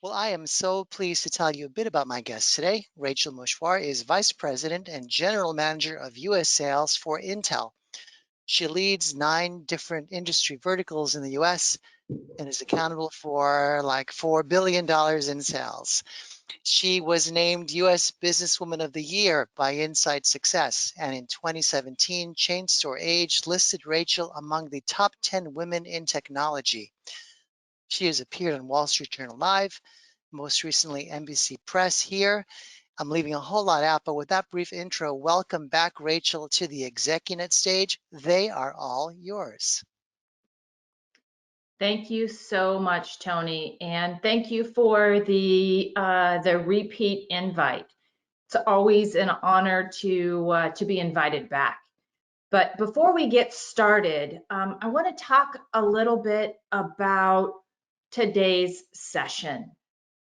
Well, I am so pleased to tell you a bit about my guest today. Rachel Moshwar is Vice President and General Manager of U.S. Sales for Intel. She leads 9 different industry verticals in the U.S. and is accountable for like $4 billion in sales. She was named U.S. Businesswoman of the Year by Insight Success, and in 2017, Chain Store Age listed Rachel among the top 10 women in technology. She has appeared on Wall Street Journal Live, most recently NBC Press here. I'm leaving a whole lot out, but with that brief intro, welcome back, Rachel, to the ExecuNet stage. They are all yours. Thank you so much, Tony, and thank you for the repeat invite. It's always an honor to be invited back. But before we get started, I want to talk a little bit about today's session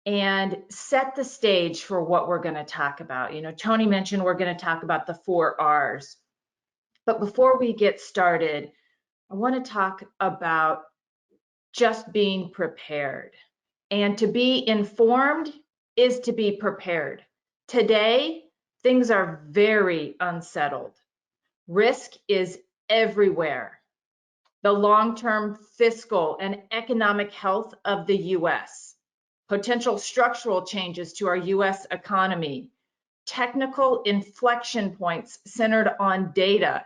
and set the stage for what we're going to talk about. You know, Tony mentioned we're going to talk about the 4 R's. But before we get started, I want to talk about just being prepared. And to be informed is to be prepared. Today, things are very unsettled. Risk is everywhere. The long-term fiscal and economic health of the US, potential structural changes to our US economy, technical inflection points centered on data,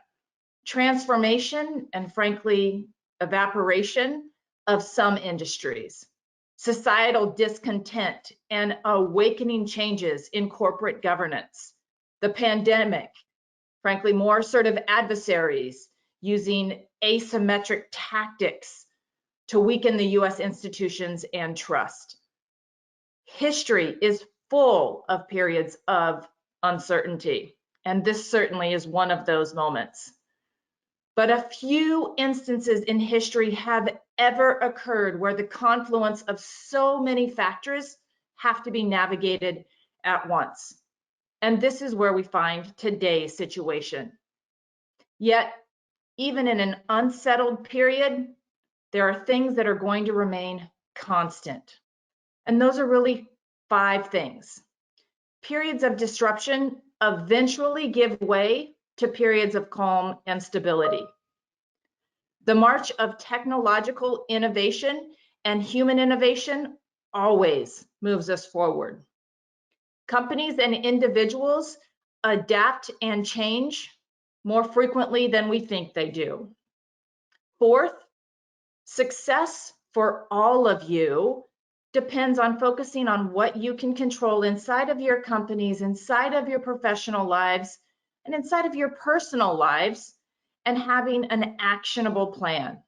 transformation, and frankly, evaporation of some industries, societal discontent and awakening changes in corporate governance, the pandemic, frankly, more assertive adversaries using asymmetric tactics to weaken the US institutions and trust. History is full of periods of uncertainty, and this certainly is one of those moments. But a few instances in history have ever occurred where the confluence of so many factors have to be navigated at once. And this is where we find today's situation. Yet, even in an unsettled period, there are things that are going to remain constant. And those are really 5 things. Periods of disruption eventually give way to periods of calm and stability. The march of technological innovation and human innovation always moves us forward. Companies and individuals adapt and change more frequently than we think they do. 4th, success for all of you depends on focusing on what you can control inside of your companies, inside of your professional lives, and inside of your personal lives, and having an actionable plan.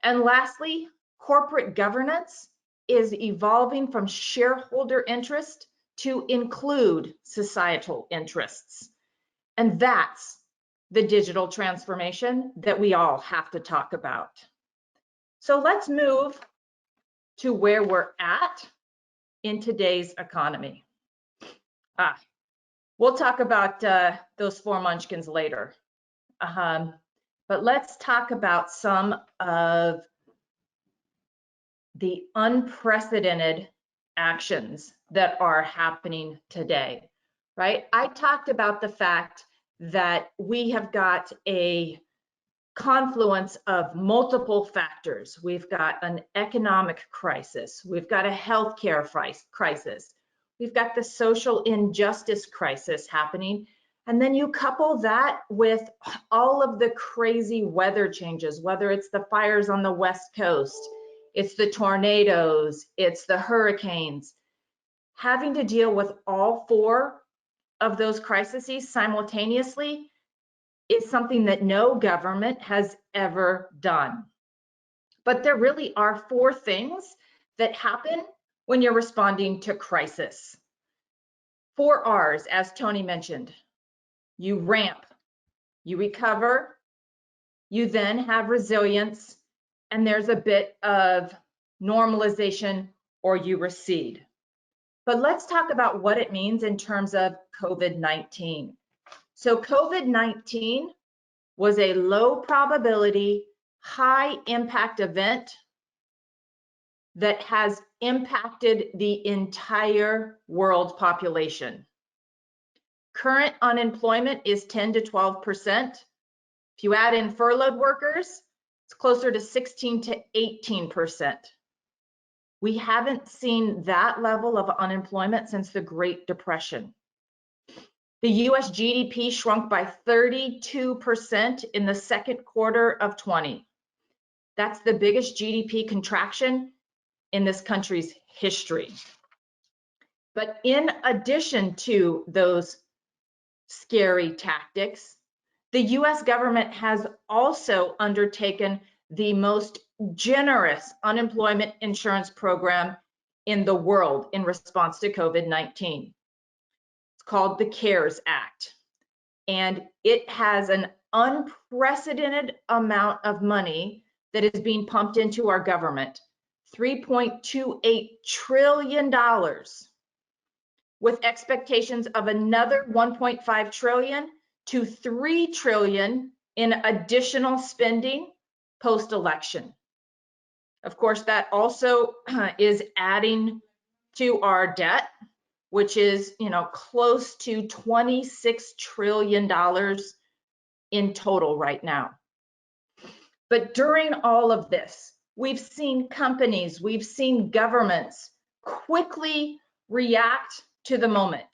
And lastly, corporate governance is evolving from shareholder interest to include societal interests. And that's the digital transformation that we all have to talk about. So let's move to where we're at in today's economy. We'll talk about those 4 munchkins later. But let's talk about some of the unprecedented actions that are happening today, right? I talked about the fact that we have got a confluence of multiple factors. We've got an economic crisis. We've got a healthcare crisis. We've got the social injustice crisis happening. And then you couple that with all of the crazy weather changes, whether it's the fires on the West Coast, it's the tornadoes, it's the hurricanes. Having to deal with all 4 of those crises simultaneously is something that no government has ever done. But there really are 4 things that happen when you're responding to crisis. 4 R's, as Tony mentioned. You ramp, you recover, you then have resilience, and there's a bit of normalization or you recede. But let's talk about what it means in terms of COVID-19. So COVID-19 was a low probability, high impact event that has impacted the entire world population. Current unemployment is 10 to 12%. If you add in furloughed workers, it's closer to 16 to 18%. We haven't seen that level of unemployment since the Great Depression. The US GDP shrunk by 32% in the second quarter of 20. That's the biggest GDP contraction in this country's history. But in addition to those scary tactics, the US government has also undertaken the most generous unemployment insurance program in the world in response to COVID-19. It's called the CARES Act, and it has an unprecedented amount of money that is being pumped into our government, $3.28 trillion, with expectations of another 1.5 trillion to 3 trillion in additional spending post-election. Of course, that also is adding to our debt, which is, close to $26 trillion in total right now. But during all of this, we've seen companies, we've seen governments quickly react to the moment,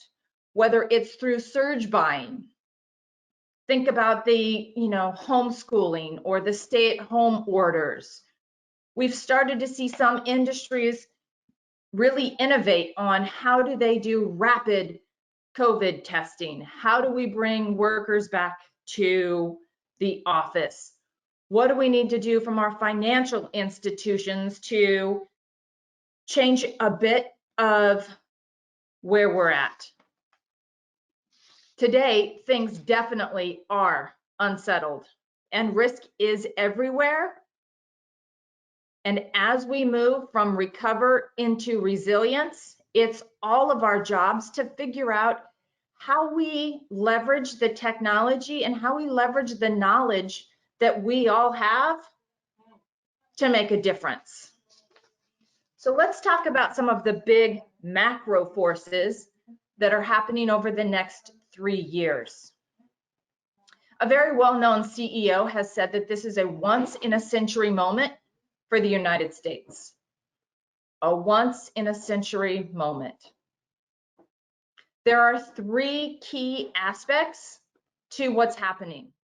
whether it's through surge buying. Think about the, homeschooling or the stay-at-home orders. We've started to see some industries really innovate on how do they do rapid COVID testing? How do we bring workers back to the office? What do we need to do from our financial institutions to change a bit of where we're at? Today, things definitely are unsettled and risk is everywhere. And as we move from recover into resilience, it's all of our jobs to figure out how we leverage the technology and how we leverage the knowledge that we all have to make a difference. So let's talk about some of the big macro forces that are happening over the next 3 years. A very well-known CEO has said that this is a once-in-a-century moment for the United States. A once-in-a-century moment. There are 3 key aspects to what's happening.